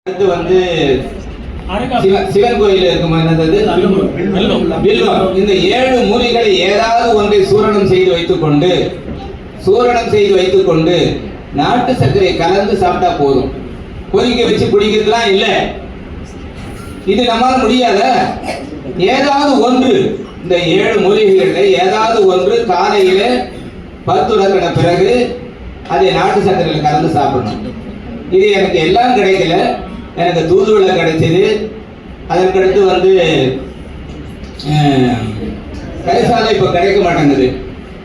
அடுத்து வந்து சிவன் கோயில் இருக்கும். என்னது? வில்வம். இந்த 7 மூலிகளை ஏதாவது ஒன்றை சூரணம் செய்து வைத்துக் கொண்டு நாட்டு சர்க்கரை கலந்து சாப்பிட்டா போதும். கொதிக்க வச்சு குடிக்கிறதுலாம் இல்ல. இது நம்மால முடியாத. ஏதாவது ஒன்று, இந்த 7 மூலிகைகள்ல ஏதாவது ஒன்று காலையில 10 உலக்கின பிறகு அதை நாட்டு சர்க்கரையில் கலந்து சாப்பிடணும். இது எனக்கு எல்லாம் கிடைக்கல. எனக்கு தூதுவளை கிடைச்சது. அதற்கடுத்து வந்து கரிசாலை இப்போ கிடைக்க மாட்டேங்குது.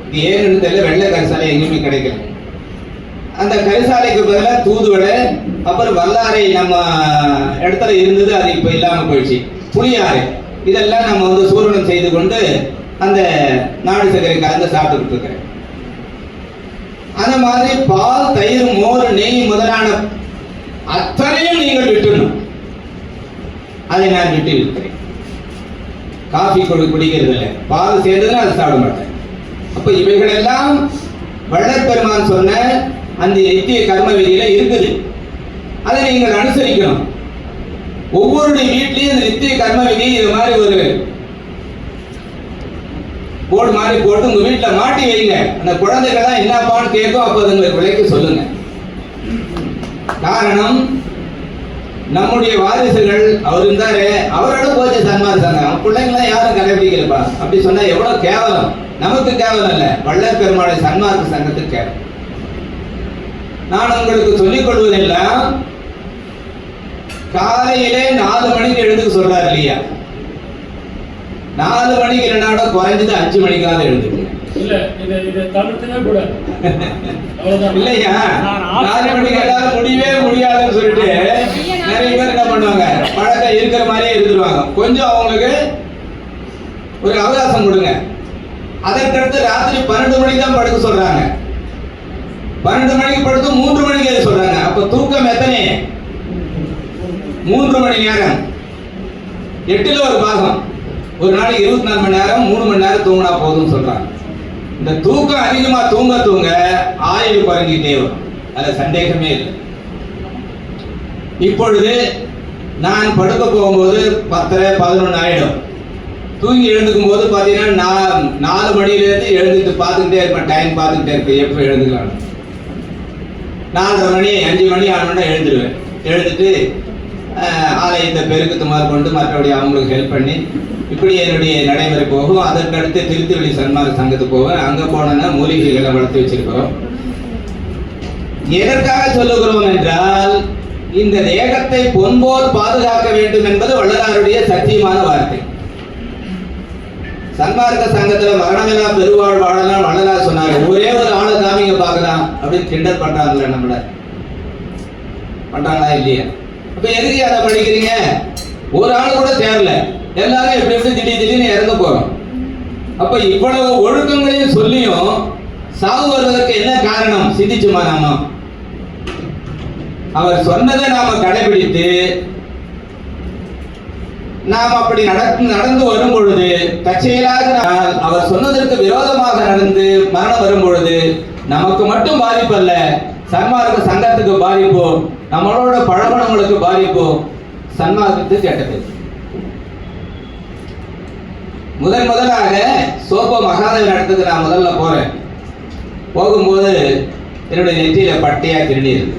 இது ஏன்னு தெரியல. வெள்ளை கரிசாலை எங்கேயுமே கிடைக்கல. அந்த கரிசாலைக்கு பதிலாக தூதுவளை, அப்புறம் வல்லாரை நம்ம இடத்துல இருந்தது, அது இப்போ இல்லாமல் போயிடுச்சு. புளியாரை, இதெல்லாம் நம்ம வந்து சூரணம் செய்து கொண்டு அந்த நாடு சர்க்கரை கலந்து சாப்பிட்டுக்கிட்டு இருக்கிறேன். அந்த மாதிரி பால், தயிர், மோர், நெய் முதலான அத்தனையும் நீங்கள் விட்டுணும். அதை நான் விட்டு இருக்கிறேன். காஃபி குடிக்கிறது இல்லை. பால் சேர்ந்ததுன்னா அதை சாப்பிட மாட்டேன். அப்ப இவைகள் எல்லாம் வள்ளல் பெருமான் சொன்ன அந்த நித்திய கர்ம விதியில இருக்குது. அதை நீங்கள் அனுசரிக்கணும். ஒவ்வொருடைய வீட்லயும் இந்த நித்திய கர்ம விதி இது மாதிரி ஒரு போர்டு மாதிரி போட்டு உங்க வீட்டுல மாட்டி வைங்க. அந்த குழந்தைகள்லாம் என்னப்பான்னு கேட்கும். அப்போ அதுங்களுக்கு விலைக்கு சொல்லுங்க. காரணம், நம்முடைய வாரிசுகள் அவர் இருந்தாரு, அவரோட போச்சு சன்மார்க்க சங்கம். பிள்ளைங்களாம் யாரும் கடைபிடிக்கலப்பா அப்படி சொன்னா எவ்வளவு கேவலம். நமக்கு கேவலம் இல்ல, வள்ளல் பெருமாளுடைய சன்மார்க்க சங்கத்துக்கு கேவலம். நான் உங்களுக்கு சொல்லிக் கொள்வதெல்லாம் காலையிலே 4 மணிக்கு எழுந்துக்க சொல்றாரு இல்லையா? 4 மணிக்கு இல்லைனா குறைஞ்சது 5 மணிக்காவது எழுந்துக்குங்க. இல்லையா? 4 மணிக்கு எல்லாரும் முடியவே முடியாதுன்னு சொல்லிட்டு நிறைய பேர் என்ன பண்ணுவாங்க, பழக்கம் இருக்கிற மாதிரியே இருந்துருவாங்க. கொஞ்சம் அவங்களுக்கு ஒரு அவகாசம் கொடுங்க. அதற்கடுத்து ராத்திரி 12 மணிக்கு தான் படுக்க சொல்றாங்க. 12 மணிக்கு படுத்து 3 மணிக்கு சொல்றாங்க. அப்ப தூக்கம் எத்தனை? 3 மணி நேரம். 8ல் ஒரு பாகம். ஒரு நாளைக்கு 24 மணி நேரம், 3 மணி நேரம் தூங்கினா போதும்னு சொல்றாங்க. இந்த தூக்கம் அதிகமா தூங்க ஆயுள் குறைஞ்சிட்டே வரும். அதுல சந்தேகமே இல்லை. இப்பொழுது நான் படுக்க போகும்போது 10, 11 ஆயிடும். தூங்கி எழுந்துக்கும் போது பாத்தீங்கன்னா 4 மணிலேருந்து எழுந்துட்டு பார்த்துக்கிட்டே இருப்பேன். டைம் பார்த்துக்கிட்டே இருப்பேன், எப்போ எழுந்துக்கலாம். 4:30 மணி 5 மணி ஆனோன்னா எழுந்துருவேன். எழுந்துட்டு ஆலயத்தை பெருக்கத்து மாதிரி கொண்டு மற்றபடி அவங்களுக்கு ஹெல்ப் பண்ணி இப்படி என்னுடைய நடைமுறை போகும். அதற்கடுத்து திருத்திவெளி சன்மார்க்க சங்கத்துக்கு போவேன். அங்க போனோன்னா மூலிகைகளை வளர்த்து வச்சிருக்கிறோம். எதற்காக சொல்லுகிறோம் என்றால், இந்த தேகத்தை பொன்போல் பாதுகாக்க வேண்டும் என்பது வள்ளலாருடைய சத்தியமான வார்த்தை. சன்மார்க்க சங்கத்துல மரணமில்லா பெருவாழ் வாழலாம் வள்ளலார் சொன்னாங்க. ஒரே ஒரு ஆளை காமிங்க பார்க்கலாம் அப்படின்னு கிண்டல் பண்றாங்கல்ல, நம்மள பண்றாங்களா இல்லையா? அப்ப எதுக்கு அதை படிக்கிறீங்க? ஒரு ஆள் கூட தேரல, எல்லாரும் எப்படி திடீர்னு இறந்து போறோம். அப்ப இவ்வளவு ஒழுக்கங்களையும் சொல்லியும் சாவு வருவதற்கு என்ன காரணம்? சிந்திச்சுமா நாம? அவர் சொன்னதை நாம கடைபிடித்து நாம் அப்படி நடந்து வரும் பொழுது, தற்செயலாக அவர் சொன்னதற்கு விரோதமாக நடந்து மரணம் வரும் பொழுது நமக்கு மட்டும் பாதிப்பு அல்ல, சன்மார்க்க சங்கத்துக்கு பாதிப்போ, நம்மளோட பழகுனவங்களுக்கு பாதிப்போ, சன்மார்க்கத்துக்கு கெட்டது. முதலாக சோப மகாதேவன் இடத்துக்கு நான் முதல்ல போறேன். போகும்போது என்னுடைய நெற்றியில பட்டையா திருடி இருக்கு.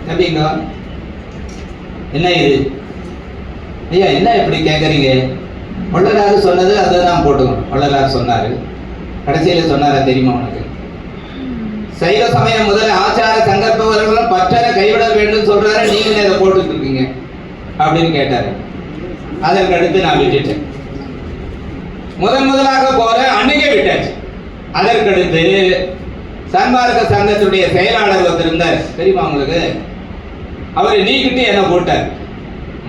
தம்பிங்க, என்ன இது? ஐயா என்ன இப்படி கேட்குறீங்க? வள்ளலார் சொன்னது அதை தான் போட்டுக்கணும். வள்ளலார் சொன்னாரு, கடைசியில் சொன்னாரா தெரியுமா உனக்கு? சைவ சமயம் முதல் ஆச்சார சங்கல்பவர்களும் பற்றற கைவிட வேண்டும் சொல்றாரு, நீங்க அதை போட்டுட்டு இருக்கீங்க அப்படின்னு கேட்டாரு. அதற்கு அடுத்து நான் விட்டுட்டேன். முதலாக போற அன்னைக்கே விட்டாச்சு. அதற்கடுத்து சன்மார்க்க சங்கத்துடைய செயலாளர் ஒருத்தர் இருந்தார், தெரியுமா உங்களுக்கு? அவரை நீக்கிட்டு என்ன போட்டார்.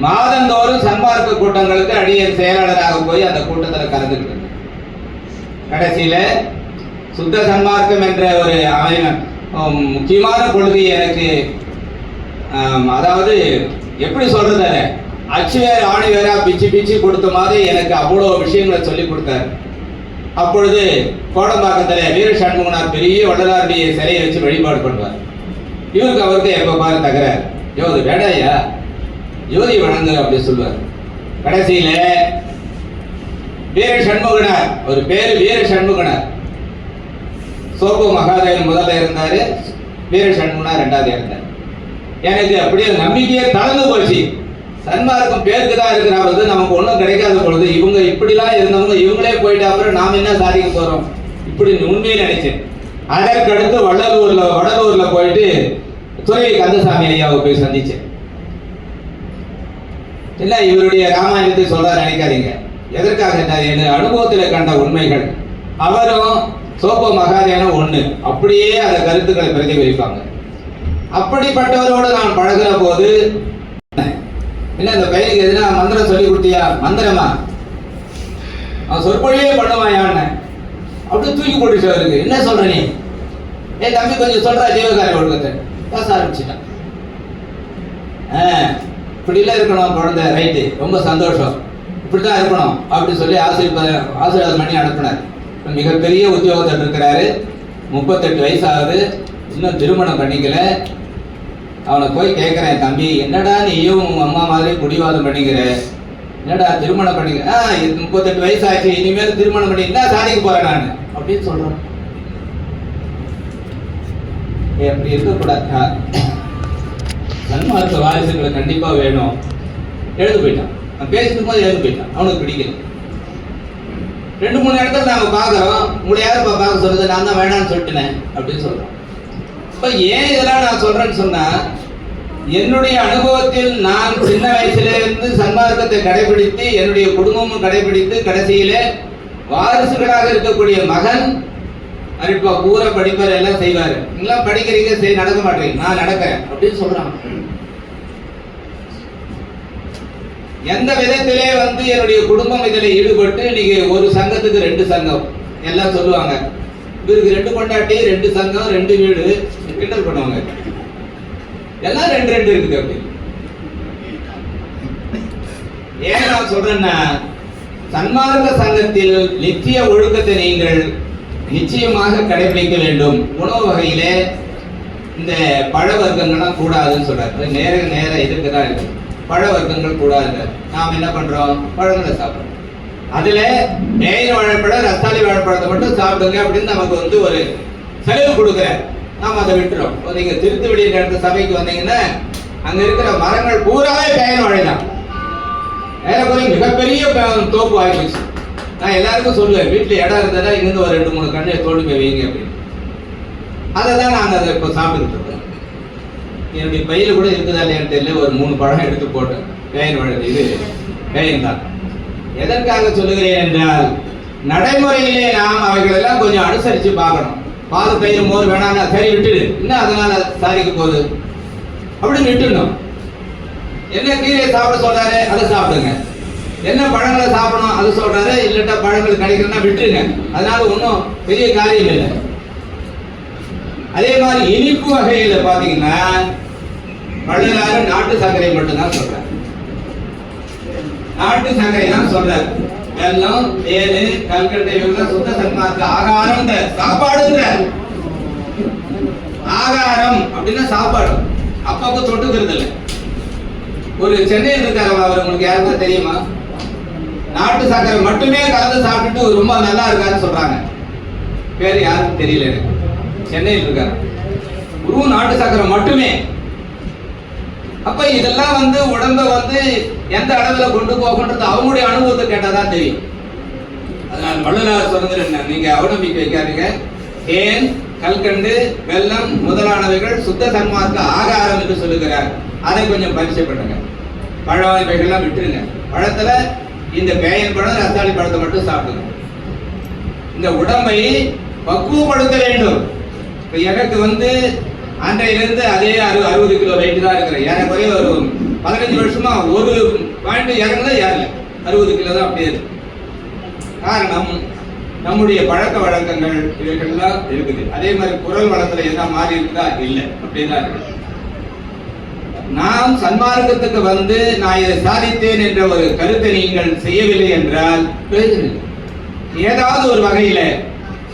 மாதந்தோறும் சன்மார்க்க கூட்டங்களுக்கு அடியன் செயலாளராக போய் அந்த கூட்டத்தில் கலந்துட்டு. கடைசியில சுத்த சன்மார்க்கம் என்ற ஒரு முக்கியமான கொள்கையை எனக்கு, அதாவது எப்படி சொல்றது, அச்சுவேர் ஆணிவேரா பிச்சு கொடுத்த மாதிரி எனக்கு அவ்வளோ விஷயங்களை சொல்லி கொடுத்தாரு. அப்பொழுது கோடம்பாக்கத்தில் வீர சண்முகனார் பெரிய வள்ளலாருடைய சிலையை வச்சு வழிபாடு பண்ணுவார். இவருக்கு அவருக்கு எப்போ பாரு தகராறு. யோ அது வேடாயா, ஜோதி வணங்கு அப்படி சொல்லுவார். கடைசியில வீர சண்முகனார், ஒரு பேரு வீர சண்முகனார். சோப்பு மகாதேவன் முதல்ல இருந்தாரு, வீர சண்முகனார் ரெண்டாவது இருந்தார். எனக்கு அப்படியே நம்பிக்கையே தளர்ந்து போச்சு. சன்மார்க்கம் பேருக்கு தான் இருக்கிறாவது, நமக்கு ஒன்றும் கிடைக்காத பொழுது இவங்க இப்படிலாம் இருந்தவங்க இவங்களே போயிட்டு அப்புறம் நாம் என்ன சாதிக்க போறோம் இப்படி உண்மையை நினைச்சேன். அதற்கடுத்து வடலூர்ல போயிட்டு துறை கந்தசாமி ஐயாவை போய் சந்திச்சேன். இல்ல இவருடைய ராமாயணத்தை சொல்ல நினைக்காதீங்க, எதற்காக என் அனுபவத்தில் கண்ட உண்மைகள். அவரும் சோப்ப மகாதேவனும் ஒண்ணு, அப்படியே அந்த கருத்துக்களை பிரதிபலிப்பாங்க. அப்படிப்பட்டவரோடு நான் பழகிற போது என்ன இந்த பையனுக்கு எதுனா மந்திரம் சொல்லி கொடுத்தியா? மந்திரமா? அவன் சொற்பொழியே பண்ணுவான். அப்படியே தூக்கி போட்டுச்சு அவருக்கு. என்ன சொல்ற நீ? என் தம்பி கொஞ்சம் சொல்றா ஜீவகாரிய ஒழுக்கத்தை பேச ஆரம்பிச்சுட்டான். இப்படிலாம் இருக்கணும் குழந்தை, ரைட்டு, ரொம்ப சந்தோஷம், இப்படிதான் இருக்கணும் அப்படின்னு சொல்லி ஆசீர்வாதம் பண்ணி அனுப்பினார். மிகப்பெரிய உத்தியோகத்தில் இருக்கிறாரு, 38 வயசு ஆகுது, இன்னும் திருமணம் பண்ணிக்கல. அவனை போய் கேட்கிறேன், தம்பி என்னடா நீயும் உங்க அம்மா மாதிரி குடிவாதம் பண்ணிக்கிற, என்னடா திருமணம் பண்ணிக்கிற? 38 வயசு ஆச்சு, இனிமேல் திருமணம் பண்ணி என்ன சாதிக்க போறேன் நான் அப்படின்னு சொல்றேன். அப்படி இருக்கக்கூடாது. சன்மார்க்க வாரிசுகளை கண்டிப்பா வேணும். எழுந்து போயிட்டான், நான் பேசிட்டு போது எழுந்து போயிட்டான். அவனுக்கு பிடிக்கல. 2-3 இடத்துல நாங்க பாக்குறோம், உங்களை யாருப்பா பார்க்க சொல்றது? நான் தான் வேணான்னு சொல்லிட்டேன் அப்படின்னு சொல்றோம். இப்ப ஏன் இதெல்லாம் நான் சொல்றேன்னு சொன்னா, என்னுடைய அனுபவத்தில் நான் சின்ன வயசுல இருந்து சன்மார்க்கத்தை கடைபிடித்து என்னுடைய குடும்பமும் கடைபிடித்து கடைசியில வாரிசுகளாக இருக்கக்கூடிய மகன் அரிப்பா பூரா படிப்பார், எல்லாம் செய்வாரு. நீங்களாம் படிக்கிறீங்க, சரி நடக்க மாட்டீங்க, நான் நடக்கிறேன் அப்படின்னு சொல்றாங்க. எந்த விதத்திலே என்னுடைய குடும்பம் இதில் ஈடுபட்டு நீங்க ஒரு சங்கத்துக்கு 2 சங்கம் எல்லாம் சொல்லுவாங்க. இவருக்கு 2 கொண்டாட்டி 2 சங்கம் 2 வீடு கிண்டல் பண்ணுவாங்க. எல்லாம் 2 இருக்குது. அப்படி ஏன் நான் சொல்றேன்னா, சன்மார்க்க சங்கத்தில் நித்திய ஒழுக்கத்தை நீங்கள் நிச்சயமாக கடைபிடிக்க வேண்டும். உணவு வகையிலே இந்த பழ வர்க்கங்கள்லாம் கூடாதுன்னு சொல்றாரு. நேர இதுக்குதான் இருக்கு, பழ வர்க்கங்கள் கூடாது. நாம் என்ன பண்றோம்? பழங்களை சாப்பிடுறோம். அதுல மேயின் வாழைப்பழம் ரஸ்தாலி வாழைப்பழத்தை மட்டும் சாப்பிடுங்க அப்படின்னு நமக்கு ஒரு செலவு கொடுக்குறேன். நாம் அதை விட்டுறோம். நீங்க திருத்துவடி நடந்த சபைக்கு வந்தீங்கன்னா அங்க இருக்கிற மரங்கள் பூராவே மேயின் வாழை தான். ஏறக்குறைய மிகப்பெரிய தோப்பு ஆயிடுச்சு. நான் எல்லாருக்கும் சொல்லுவேன், வீட்டுல இடம் இருந்ததா இங்கிருந்து ஒரு 2-3 கண்ணை தோண்டி போய் வைங்க அப்படின்னு. அதை தான் நாங்கள் அதை இப்போ சாப்பிட்டுக்கிட்டு இருக்கோம். என்னுடைய பையில கூட இருக்குதா இல்லையான்னு தெரியல, ஒரு 3 பழம் எடுத்து போட்டேன். பேயன் வாழை, இது பேயன் தான். எதற்காக சொல்லுகிறேன் என்றால், நடைமுறையிலே நாம் அவைகளெல்லாம் கொஞ்சம் அனுசரித்து பார்க்கணும். பால் தயிர் மோர் வேணாம்னா சரி விட்டுடு, இன்னும் அதனால சாதிக்க போகுது அப்படின்னு விட்டுடணும். என்ன கீரை சாப்பிட சொல்றாரு அதை சாப்பிடுங்க, என்ன பழங்களை சாப்பிடணும் அது சொல்றாரு, இல்லட்டா பழங்கள் கிடைக்கணும்னா விட்டுருங்க, அதனால ஒன்றும் பெரிய காரியம் இல்லை. அதே மாதிரி இனிப்பு வகையில பாத்தீங்கன்னா வள்ளலாறு நாட்டு சர்க்கரை மட்டும்தான் சொல்றாரு. நாட்டு சர்க்கரை தான் சொல்றாரு. வெல்லம், தேனு, கல்கட்டை இவங்க சுத்த சன்மார்க்க ஆகாரம், சாப்பாடுங்கிற ஆகாரம் அப்படின்னா சாப்பாடு. அப்பப்போ தொட்டுக்கிறது இல்லை. ஒரு சென்னையில் இருக்காரு, அவர் உங்களுக்கு யாருக்கும் தெரியுமா? நாட்டு சர்க்கரை மட்டுமே கலந்து சாப்பிட்டுட்டு ரொம்ப நல்லா இருக்காருன்னு சொல்றாங்க. பேரு யாருக்கும் தெரியல எனக்கு. சென்னையில் இருக்காரு, வெறும் நாட்டு சர்க்கரை மட்டுமே. அப்ப இதெல்லாம் உடம்ப எந்த அளவுல கொண்டு போகன்றது அவங்களுடைய அனுபவத்தை கேட்டாதான் தெரியும். அதனால வள்ளலார் சொன்னது என்ன, நீங்க அவநம்பிக்கை வைக்காதீங்க. தேன், கல்கண்டு, வெல்லம் முதலானவைகள் சுத்த சன்மார்க்க ஆகாரம் என்று சொல்லுகிறார். அதை கொஞ்சம் பரிசை பண்ணுங்க. பழ வகைகள்லாம் விட்டுருங்க. பழத்துல இந்த பேயன் பழம், ரஸ்தாளி பழத்தை மட்டும் சாப்பிடுங்க. இந்த உடம்பை பக்குவப்படுத்த வேண்டும். எனக்கு அன்றையிலிருந்து அதே 60 கிலோ வெயிட் தான் இருக்கிறேன். ஏறக்குறைய ஒரு 15 வருஷமா ஒரு பாயிண்ட் இறங்குதா ஏறல, 60 கிலோ தான் அப்படியே இருக்கு. காரணம் நம்முடைய பழக்க வழக்கங்கள் இவைகள்லாம் இருக்குது. அதே மாதிரி குரல் வளத்துல என்ன மாறி இருக்குதா? இல்லை, அப்படிதான் இருக்கு. நாம் சன்மார்க்கத்துக்கு நான் இதை சாதித்தேன் என்ற ஒரு கருத்தை நீங்கள் செய்யவில்லை என்றால் ஏதாவது ஒரு வகையில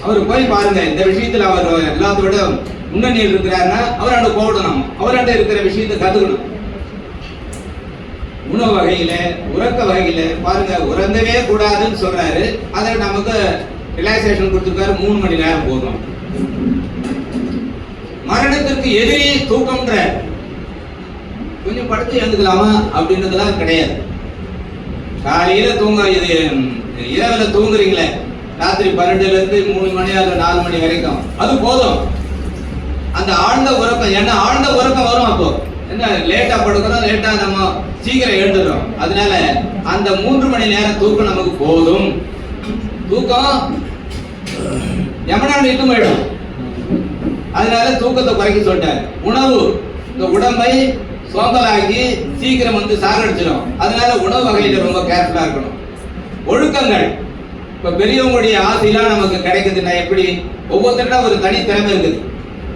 அவர் போய் பாருங்க. இந்த விஷயத்துல அவர் எல்லாத்தோட முன்னணியில் இருக்கிறாருன்னா அவராண்ட போடணும், அவராண்ட இருக்கிற விஷயத்தை கத்துக்கணும். உணவு வகையில, உறக்க வகையில பாருங்க, உறங்கவே கூடாதுன்னு சொல்றாரு. அதை நமக்கு ரிலாக்ஸேஷன் கொடுத்துருக்காரு, 3 மணி நேரம் போதும். மரணத்திற்கு எதிரி தூக்கம்ன்ற, கொஞ்சம் படுத்து எழுந்துக்கலாமா அப்படின்றதுலாம் கிடையாது. காலையில தூங்க, இது இரவுல தூங்குறீங்களே, ராத்திரி 12ல இருந்து 3 மணி அல்லது 4 மணி வரைக்கும், அது போதும். அந்த ஆழ்ந்த உறக்கம், ஏன்னா ஆழ்ந்த உறக்கம் வரும். அப்போ என்ன, லேட்டா படுக்கிறோம், லேட்டா நம்ம சீக்கிரம் எழுந்துடுறோம். அதனால அந்த 3 மணி நேரம் தூக்கம் நமக்கு போதும். தூக்கம் யமனாண்டு இட்டு போயிடும். அதனால தூக்கத்தை குறைக்க சொல்லிட்டாரு. உணவு இந்த உடம்பை சோம்பலாக்கி சீக்கிரம் வந்து சாகடிச்சிடும். அதனால உணவு வகையில ரொம்ப கேர்ஃபுல்லா இருக்கணும். ஒழுக்கங்கள், இப்ப பெரியவங்களுடைய ஆசையெல்லாம் நமக்கு கிடைக்குதுன்னா எப்படி, ஒவ்வொருத்தருக்கும் ஒரு தனி திறமை இருக்குது.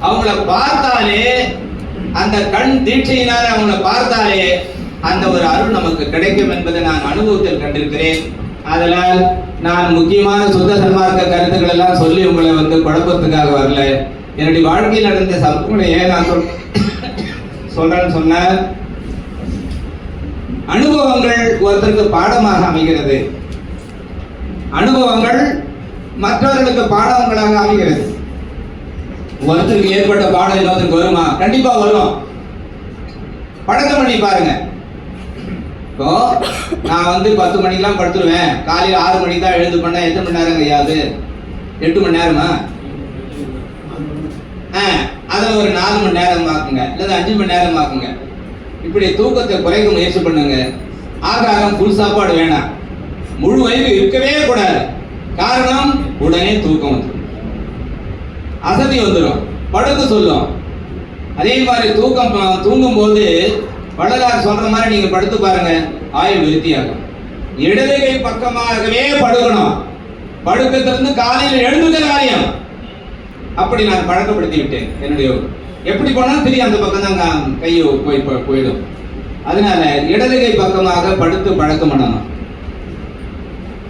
அவங்கள பார்த்தாலே, அந்த கண் தீட்சையினால அவங்கள பார்த்தாலே அந்த ஒரு அருள் நமக்கு கிடைக்கும் என்பதை நான் அனுபவத்தில் கண்டிருக்கிறேன். அதனால் நான் முக்கியமான சுத்த சன்மார்க்க கருத்துக்கள் எல்லாம் சொல்லி உங்களை வந்து குழப்பத்துக்காக வரல. என்னுடைய வாழ்க்கையில் நடந்த சம்பவங்களை நான் சொல்றேன்னு சொன்ன, அனுபவங்கள் ஒருத்தருக்கு பாடமாக அமைகிறது. அனுபவங்கள் மற்றவர்களுக்கு பாடங்களாக அமைகிறது. ஒருத்தருக்கு ஏற்பட்ட பாடம் இன்னொருத்தருக்கு வருமா? கண்டிப்பா வரும். பழக்கம் பண்ணி பாருங்க. இப்போ நான் வந்து 10 மணிக்கெல்லாம் படுத்துருவேன், காலையில் 6 மணிக்கு தான் எழுந்து பண்ண. எத்தனை மணி நேரம் ஐயாது? 8 மணி நேரமா? அதில் ஒரு 4 மணி நேரம் ஆக்குங்க, இல்லை 5 மணி நேரம் ஆக்குங்க. இப்படி தூக்கத்தை குறைக்க முயற்சி பண்ணுங்க. ஆகாரம் ஃபுல் சாப்பாடு வேணாம், முழு வயிறு இருக்கவே கூடாது. காரணம், உடனே தூக்கம் வந்துடும், அசதி வந்துடும், படுக்க சொல்லும். அதே மாதிரி தூங்கும் போது வள்ளலார் சொல்ற மாதிரி நீங்க படுத்து பாருங்க, ஆயுள் விருத்தியாகும். இடது கை பக்கமாகவே படுக்கணும். படுக்கத்திலிருந்து காலையில் எழுந்துக்கிற காரியம் அப்படி நான் பழக்கப்படுத்தி விட்டேன். என்னுடைய எப்படி போனாலும் தெரியும், அந்த பக்கம் தான் கையை போயிடும். அதனால இடது கை பக்கமாக படுத்து பழக்கம் பண்ணணும்.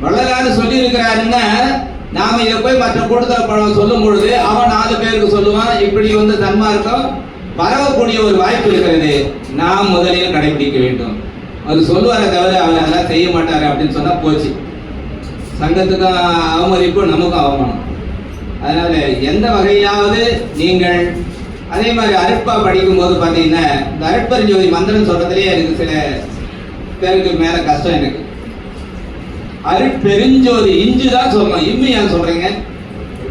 வள்ளலார் சொல்லி இருக்கிறாருன்னா, நாம இதை போய் மற்ற கூட்டத்தில் சொல்லும் பொழுது அவன் 4 பேருக்கு சொல்லுவான். இப்படி வந்து சன்மார்க்கம் பரவக்கூடிய ஒரு வாய்ப்பு இருக்கிறது. நாம் முதலில் கடைபிடிக்க வேண்டும். அது சொல்லுவாரை தவிர அவர் அதெல்லாம் செய்ய மாட்டாரு அப்படின்னு சொன்னா போச்சு, சங்கத்துக்கும் அவமதிப்பு, நமக்கும் அவமானம். அதனால எந்த வகையாவது நீங்கள் அதே மாதிரி அருட்பா படிக்கும் போது பார்த்தீங்கன்னா, இந்த அருட்பெருஞ்சோதி மந்திரம் சொல்றதுலேயே எனக்கு சில பேருக்கு மேல கஷ்டம். எனக்கு அருட்பெருஞ்சோதி இஞ்சு தான் சொல்லணும், இம்மி ஏன் சொல்றீங்க?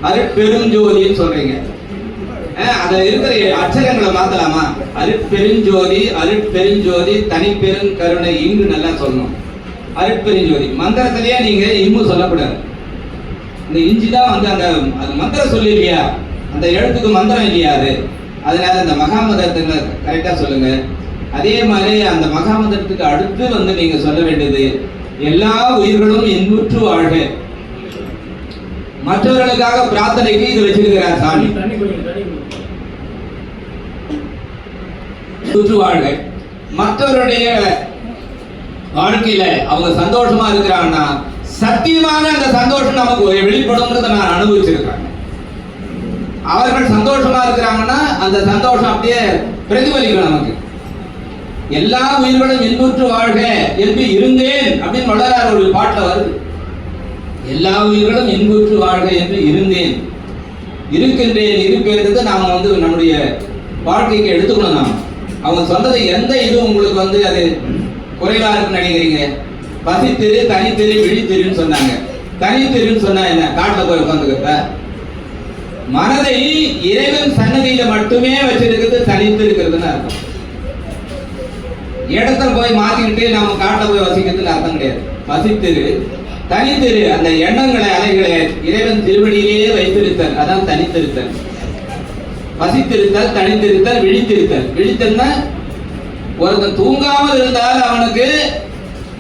அருட்பெருஞ்சோதின்னு சொல்றீங்க. அதுல இருக்கிற அச்சரங்களை மாத்தலாமா? அருட்பெருஞ்சோதி, அருட்பெருஞ்சோதி, தனிப்பெருங்கருணை, இங்கு நல்லா சொல்லணும். அருட்பெருஞ்சோதி மந்திரத்திலேயே நீங்க இம்மு சொல்லக்கூடாது. இந்த இஞ்சி தான் வந்து அந்த அது மந்திரம் சொல்லி இல்லையா, அந்த எழுத்துக்கு மந்திரம் இல்லையா அது. அதனால அந்த மகாமந்திரத்தை கரெக்டா சொல்லுங்க. அதே மாதிரி அந்த மகாமந்திரத்துக்கு அடுத்து வந்து நீங்க சொல்ல வேண்டியது, எல்லா உயிர்களும் இன்புற்று வாழ்க. மற்றவர்களுக்காக பிரார்த்தனைக்கு இது வச்சிருக்கிறார் சாமி. வாழ்க. மற்றவருடைய வாழ்க்கையில அவங்க சந்தோஷமா இருக்கிறாங்கன்னா சத்தியமான அந்த சந்தோஷம் நமக்கு வெளிப்படும்ன்றதை நான் அனுபவிச்சிருக்கிறேன். அவர்கள் சந்தோஷமா இருக்கிறாங்கன்னா அந்த சந்தோஷம் அப்படியே பிரதிபலிக்கும் நமக்கு. எல்லா உயிர்களும் இன்புற்று வாழ்க என்று இருந்தேன் அப்படின்னு வள்ளலார் ஒரு பாட்டுல வருது. எல்லா உயிர்களும் இன்புற்று வாழ்க என்று இருந்தேன், இருக்கின்றேன், இருக்கின்றது நாம் வந்து நம்முடைய வாழ்க்கைக்கு எடுத்துக்கணும். நாம் அவங்க சொன்னது எந்த இது உங்களுக்கு வந்து அது குறைவா இருக்குன்னு நினைக்கிறீங்க? பசித்திரு, தனித்திரு, விழித்திருன்னு சொன்னாங்க. தனித்திருன்னு சொன்னா என்ன? காட்டுல போய் உட்காந்துக்க. மனதை இறைவன் சன்னதியில மட்டுமே வச்சிருக்கிறது தனித்து இருக்கிறதுன்னு அர்த்தம். இடத்துல போய் மாத்திக்கிட்டு நம்ம காட்டுல போய் வசிக்கிறதுக்கு அர்த்தம் கிடையாது. பசித்திரு, தனித்திரு, அந்த எண்ணங்களை அலைகளை இறைவன் திருவடியிலேயே வைத்திருத்தல், அதான் தனித்திருத்தல். பசித்திருத்தல், தனித்திருத்தல், விழித்திருத்தல். விழித்தல்னா ஒருத்தன் தூங்காமல் இருந்தால் அவனுக்கு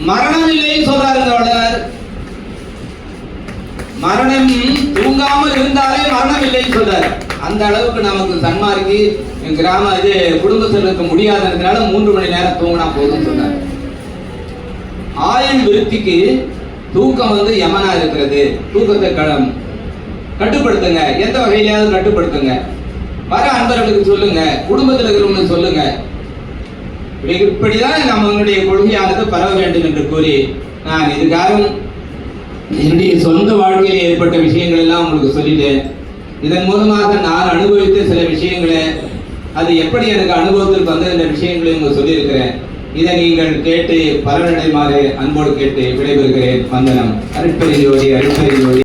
மரணம் இல்லைன்னு சொல்றாரு வள்ளலார். மரணம் தூங்காமல் இருந்தாலே மரணம் இல்லைன்னு சொல்றாரு. அந்த அளவுக்கு நமக்கு சன்மார்க்கி கிராம இது குடும்ப செல்வதற்கு முடியாததுனால 3 மணி நேரம் தூங்கினா போதும் சொன்னார். ஆயுள் விருத்திக்கு தூக்கம் வந்து யமனா இருக்கிறது. தூக்கத்தை கட்டுப்படுத்துங்க, எந்த வகையிலாவது கட்டுப்படுத்துங்க. வர அன்பர்களுக்கு சொல்லுங்க, குடும்பத்தில் இருக்கிறவங்களுக்கு சொல்லுங்க. இப்படிதான் நம்மளுடைய கொள்கையானது என்று கூறி நான் இதுகாரும் என்னுடைய சொந்த வாழ்க்கையில் ஏற்பட்ட விஷயங்கள் எல்லாம் உங்களுக்கு சொல்லிட்டேன். இதன் மூலமாக நான் அனுபவித்த சில விஷயங்களை, அது எப்படி எனக்கு அனுபவத்தில் வந்த இந்த விஷயங்களை உங்களுக்கு சொல்லியிருக்கிறேன். இதை நீங்கள் கேட்டு பலனடைமாறு அன்போடு கேட்டு விடைபெறுகிறேன். வந்தனம். அருட்பெருஞ்சோதி, அருட்பெருஞ்சோதி.